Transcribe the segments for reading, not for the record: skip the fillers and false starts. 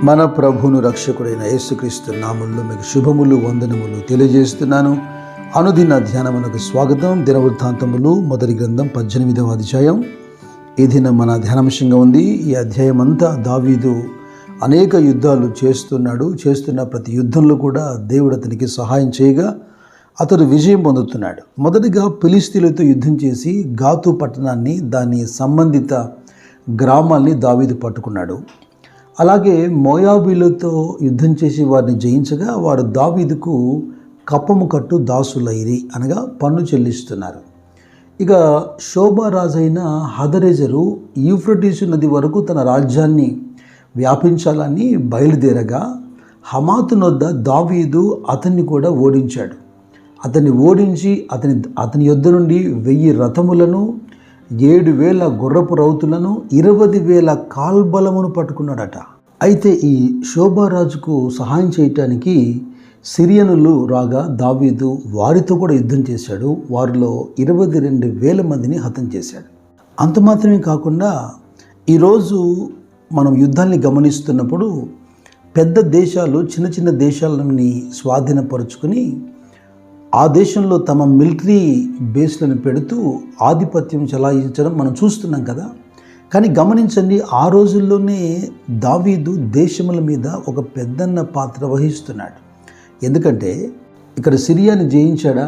మన ప్రభువును రక్షకుడైన యేసుక్రీస్తు నామములో మీకు శుభములు వందనములు తెలియజేస్తున్నాను. అనుదిన ధ్యానమునకు స్వాగతం. దినవృత్తాంతములు మొదటి గ్రంథం 18వ అధ్యాయం ఈ దినం మన ధ్యానాంశంగా ఉంది. ఈ అధ్యాయం అంతా దావీదు అనేక యుద్ధాలు చేస్తున్న ప్రతి యుద్ధంలో కూడా దేవుడు అతనికి సహాయం చేయగా అతడు విజయం పొందుతున్నాడు. మొదటిగా ఫిలిష్తీయులతో యుద్ధం చేసి గాతు పట్టణాన్ని, దాని సంబంధిత గ్రామాల్ని దావీదు పట్టుకున్నాడు. అలాగే మోయాబీలతో యుద్ధం చేసి వారిని జయించగా వారు దావీదుకు కప్పము కట్టు దాసులైరి, అనగా పన్ను చెల్లిస్తున్నారు. ఇక శోభారాజైన హదరెజరు యూఫ్రటీసు నది వరకు తన రాజ్యాన్ని వ్యాపించాలని బయలుదేరగా హమాతు నొద్ద దావీదు అతన్ని కూడా ఓడించాడు. అతన్ని ఓడించి అతని యొద్ద నుండి 1000 రథములను, 7,000 గుర్రపు రౌతులను, 20,000 కాల్బలమును పట్టుకున్నాడట. అయితే ఈ శోభారాజుకు సహాయం చేయటానికి సిరియనులు రాగా దావీదు వారితో కూడా యుద్ధం చేశాడు. వారిలో 22,000 మందిని హతం చేశాడు. అంత మాత్రమే కాకుండా ఈరోజు మనం యుద్ధాన్ని గమనిస్తున్నప్పుడు పెద్ద దేశాలు చిన్న చిన్న దేశాలని స్వాధీనపరుచుకుని ఆ దేశంలో తమ మిలిటరీ బేస్లను పెడుతూ ఆధిపత్యం చెలాయించడం మనం చూస్తున్నాం కదా. కానీ గమనించండి, ఆ రోజుల్లోనే దావీదు దేశముల మీద ఒక పెద్దన్న పాత్ర వహిస్తున్నాడు. ఎందుకంటే ఇక్కడ సిరియాని జయించాడా,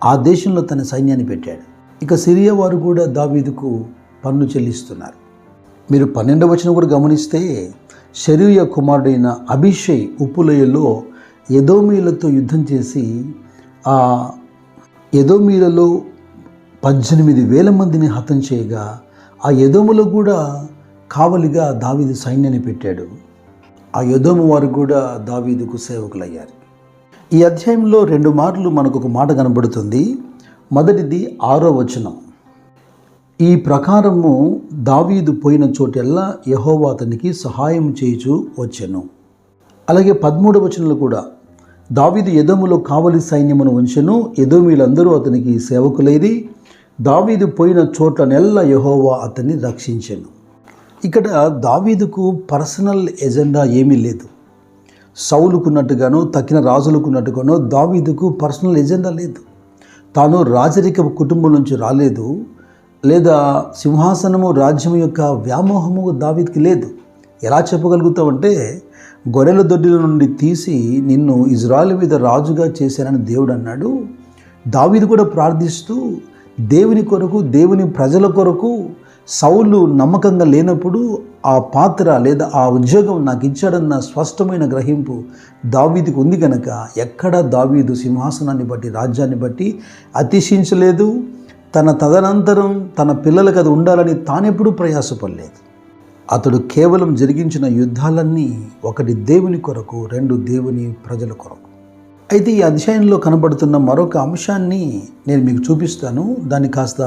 ఆ దేశంలో తన సైన్యాన్ని పెట్టాడు. ఇక సిరియా వారు కూడా దావీదుకు పన్ను చెల్లిస్తున్నారు. మీరు 12వ వచనం కూడా గమనిస్తే, షెరూయా కుమారుడైన అబీషై ఉప్పులోయలో ఎదోమీయులతో యుద్ధం చేసి ఆ ఎదోమీయులలో 18,000 మందిని హతం చేయగా ఆ ఎదోములో కూడా కావలిగా దావీదు సైన్యాన్ని పెట్టాడు. ఆ ఎదోము వారు కూడా దావీదుకు సేవకులయ్యారు. ఈ అధ్యాయంలో 2 మార్లు మనకు ఒక మాట కనబడుతుంది. మొదటిది 6వ వచనం. ఈ ప్రకారము దావీదు పోయిన చోటెల్లా యెహోవా అతనికి సహాయం చేయుచు వచ్చెను. అలాగే 13వ వచనంలో కూడా దావీదు ఎదోములో కావలి సైన్యమును ఉంచెను, ఎదోమీయులందరూ అతనికి సేవకులైరి, దావీదు పోయిన చోట్లనెల్లా యెహోవా అతన్ని రక్షించెను. ఇక్కడ దావీదుకు పర్సనల్ ఎజెండా ఏమీ లేదు. సౌలుకున్నట్టుగానో తక్కిన రాజులకున్నట్టుగానో దావీదుకు పర్సనల్ ఎజెండా లేదు. తాను రాజరిక కుటుంబం నుంచి రాలేదు, లేదా సింహాసనము రాజ్యం యొక్క వ్యామోహము దావీదుకి లేదు. ఎలా చెప్పగలుగుతామంటే, గొర్రెల దొడ్డిల నుండి తీసి నిన్ను ఇజ్రాయెల్ మీద రాజుగా చేశానని దేవుడు అన్నాడు. దావీదు కూడా ప్రార్థిస్తూ దేవుని కొరకు, దేవుని ప్రజల కొరకు సౌలు నమ్మకంగా లేనప్పుడు ఆ పాత్ర లేదా ఆ ఉద్యోగం నాకు ఇచ్చాడన్న స్పష్టమైన గ్రహింపు దావీదుకు ఉంది కనుక ఎక్కడ దావీదు సింహాసనాన్ని బట్టి, రాజ్యాన్ని బట్టి అతిశయించలేదు. తన తదనంతరం తన పిల్లలకు అది ఉండాలని తానెప్పుడూ ప్రయాసపడలేదు. అతడు కేవలం జరిగించిన యుద్ధాలన్నీ 1 దేవుని కొరకు, 2 దేవుని ప్రజల కొరకు. అయితే ఈ అధ్యాయంలో కనబడుతున్న మరొక అంశాన్ని నేను మీకు చూపిస్తాను. దాన్ని కాస్త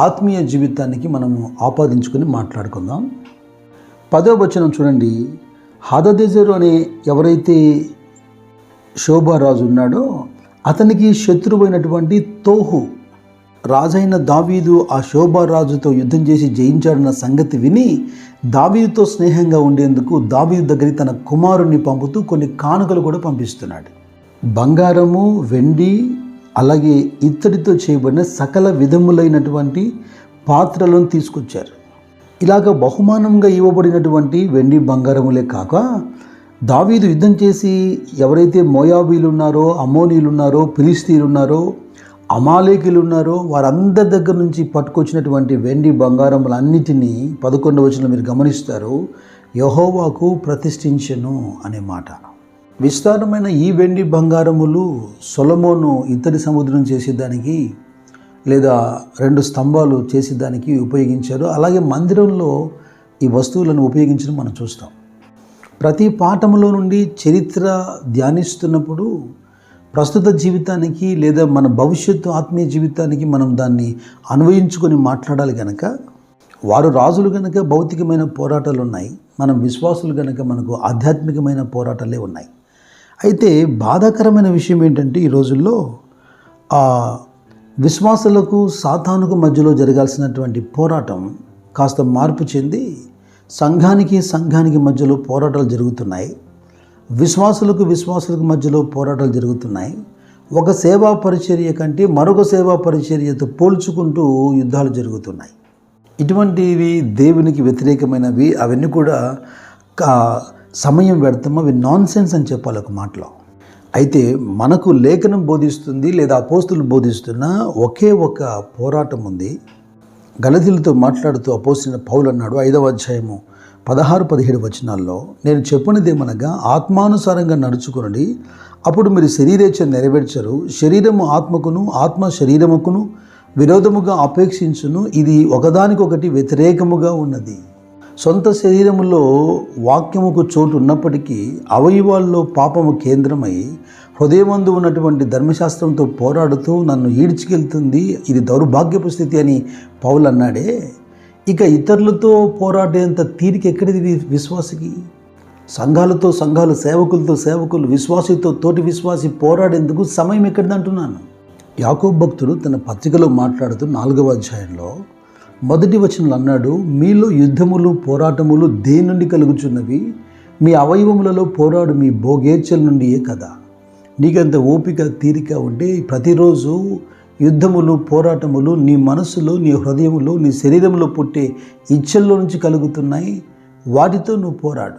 ఆత్మీయ జీవితానికి మనము ఆపాదించుకొని మాట్లాడుకుందాం. 10వ వచనం చూడండి. హదదెజరు అనే ఎవరైతే శోభారాజు ఉన్నాడో అతనికి శత్రువైనటువంటి తోహు రాజైన దావీదు ఆ శోభారాజుతో యుద్ధం చేసి జయించాడన్న సంగతి విని దావీదుతో స్నేహంగా ఉండేందుకు దావీదు దగ్గరికి తన కుమారుణ్ణి పంపుతూ కొన్ని కానుకలు కూడా పంపిస్తున్నాడు. బంగారము, వెండి, అలాగే ఇత్తడితో చేయబడిన సకల విధములైనటువంటి పాత్రలను తీసుకొచ్చారు. ఇలాగ బహుమానంగా ఇవ్వబడినటువంటి వెండి బంగారములే కాక దావీదు యుద్ధం చేసి ఎవరైతే మోయాబీలు ఉన్నారో, అమ్మోనీలు ఉన్నారో, ఫిలిష్తీయులు ఉన్నారో, అమాలేకీలు ఉన్నారో వారందరి దగ్గర నుంచి పట్టుకొచ్చినటువంటి వెండి బంగారములన్నిటినీ 11వ వచనంలో మీరు గమనిస్తారు, యెహోవాకు ప్రతిష్ఠించెను అనే మాట. విస్తారమైన ఈ వెండి బంగారములు సొలొమోను ఇత్తడి సముద్రం చేసేదానికి, లేదా 2 స్తంభాలు చేసేదానికి ఉపయోగించారు. అలాగే మందిరంలో ఈ వస్తువులను ఉపయోగించడం మనం చూస్తాం. ప్రతి పాఠములో నుండి చరిత్ర ధ్యానిస్తున్నప్పుడు ప్రస్తుత జీవితానికి లేదా మన భవిష్యత్తు ఆత్మీయ జీవితానికి మనం దాన్ని అన్వయించుకొని మాట్లాడాలి కనుక, వారు రాజులు కనుక భౌతికమైన పోరాటాలు ఉన్నాయి, మనం విశ్వాసులు కనుక మనకు ఆధ్యాత్మికమైన పోరాటాలే ఉన్నాయి. అయితే బాధాకరమైన విషయం ఏంటంటే, ఈ రోజుల్లో విశ్వాసులకు సాతానుకు మధ్యలో జరగాల్సినటువంటి పోరాటం కాస్త మార్పు చెంది సంఘానికి మధ్యలో పోరాటాలు జరుగుతున్నాయి. విశ్వాసులకు మధ్యలో పోరాటాలు జరుగుతున్నాయి. ఒక సేవా పరిచర్య కంటే మరొక సేవా పరిచర్యతో పోల్చుకుంటూ యుద్ధాలు జరుగుతున్నాయి. ఇటువంటివి దేవునికి వ్యతిరేకమైనవి. అవన్నీ కూడా సమయం వ్యర్థం, అవి నాన్ సెన్స్ అని చెప్పాలి ఒక మాటలో. అయితే మనకు లేఖనం బోధిస్తుంది లేదా అపోస్తులు బోధిస్తున్న ఒకే ఒక పోరాటం ఉంది. గలతీయులతో మాట్లాడుతూ అపోస్తలుడైన పౌలు అన్నాడు 5వ అధ్యాయము 16-17 వచనాల్లో, నేను చెప్పనిదేమనగా ఆత్మానుసారంగా నడుచుకొనుడి, అప్పుడు మీరు శరీరేచ్ఛ నెరవేర్చరు. శరీరము ఆత్మకును ఆత్మ శరీరముకును విరోధముగా అపేక్షించును, ఇది ఒకదానికొకటి వ్యతిరేకముగా ఉన్నది. సొంత శరీరములో వాక్యముకు చోటు ఉన్నప్పటికీ అవయవాల్లో పాపము కేంద్రమై హృదయమందు ఉన్నటువంటి ధర్మశాస్త్రంతో పోరాడుతూ నన్ను ఈడ్చుకెళ్తుంది, ఇది దౌర్భాగ్యపు స్థితి అని పౌలు అన్నాడే. ఇక ఇతరులతో పోరాడేంత తీరిక ఎక్కడిది విశ్వాసికి? సంఘాలతో సంఘాలు, సేవకులతో సేవకులు, విశ్వాసితో తోటి విశ్వాసి పోరాడేందుకు సమయం ఎక్కడిది అంటున్నాను. యాకోబు భక్తుడు తన పత్రికలో మాట్లాడుతూ 4వ అధ్యాయంలో 1వ వచనంలో అన్నాడు, మీలో యుద్ధములు పోరాటములు దేని నుండి కలుగుచున్నవి? మీ అవయవములలో పోరాడు మీ భోగేచ్ఛల నుండియే కదా. నీకంత ఓపిక తీరిక ఉంటే ప్రతిరోజు యుద్ధములు పోరాటములు నీ మనసులో, నీ హృదయంలో, నీ శరీరంలో పుట్టే ఇచ్చల్లో నుంచి కలుగుతున్నాయి. వాటితో నువ్వు పోరాడు.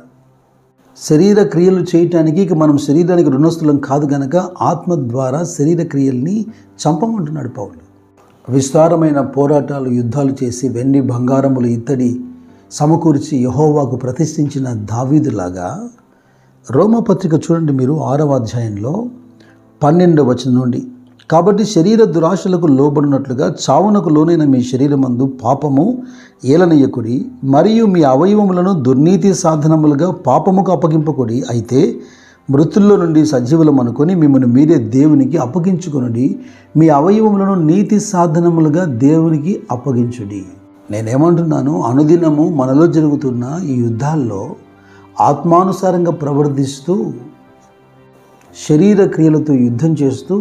శరీర క్రియలు చేయటానికి ఇక మనం శరీరానికి రుణస్థులం కాదు గనక ఆత్మ ద్వారా శరీర క్రియల్ని చంపమంటున్నాడు పౌలు. విస్తారమైన పోరాటాలు, యుద్ధాలు చేసి వెండి బంగారములు ఇత్తడి సమకూర్చి యెహోవాకు ప్రతిష్ఠించిన దావీదులాగా రోమపత్రిక చూడండి మీరు 6వ అధ్యాయంలో 12వ వచనం నుండి, కాబట్టి శరీర దురాశలకు లోబడినట్లుగా చావునకు లోనైన మీ శరీరమందు పాపము ఏలనీయకుడి, మరియు మీ అవయవములను దుర్నీతి సాధనములుగా పాపముకు అప్పగింపకుడి. అయితే మృతుల్లో నుండి సజీవులం అనుకొని మిమ్మల్ని మీరే దేవునికి అప్పగించుకొనుడి, మీ అవయవములను నీతి సాధనములుగా దేవునికి అప్పగించుడి. నేనేమంటున్నాను, అనుదినము మనలో జరుగుతున్న ఈ యుద్ధాల్లో ఆత్మానుసారంగా ప్రవర్తిస్తూ శరీర క్రియలతో యుద్ధం చేస్తూ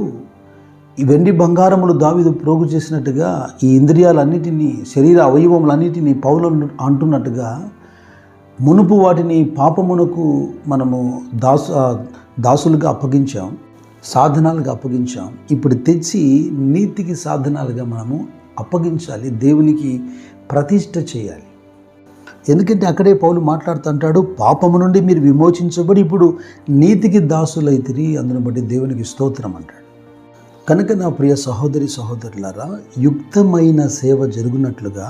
ఈ వెండి బంగారములు దావీదు ప్రోగు చేసినట్టుగా ఈ ఇంద్రియాలన్నిటినీ, శరీర అవయవములన్నిటినీ పౌలు అంటున్నట్టుగా మునుపు వాటిని పాపమునకు మనము దాసులుగా అప్పగించాం, సాధనాలుగా అప్పగించాం. ఇప్పుడు తెచ్చి నీతికి సాధనాలుగా మనము అప్పగించాలి, దేవునికి ప్రతిష్ఠ చేయాలి. ఎందుకంటే అక్కడే పౌలు మాట్లాడుతుంటాడు, పాపము నుండి మీరు విమోచించబడి ఇప్పుడు నీతికి దాసులైతిరి, అందును బట్టి దేవునికి స్తోత్రం అంటాడు. కనుక నా ప్రియ సహోదరి సహోదరులారా, యుక్తమైన సేవ జరుగునట్లుగా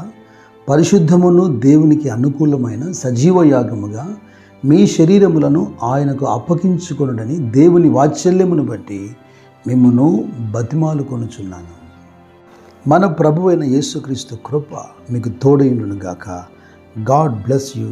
పరిశుద్ధమును దేవునికి అనుకూలమైన సజీవ యాగముగా మీ శరీరములను ఆయనకు అప్పగించుకొనుడని దేవుని వాత్సల్యమును బట్టి మిమ్మును బతిమాలుకొనుచున్నాను. మన ప్రభువైన యేసుక్రీస్తు కృప మీకు తోడైండును గాక. God bless you.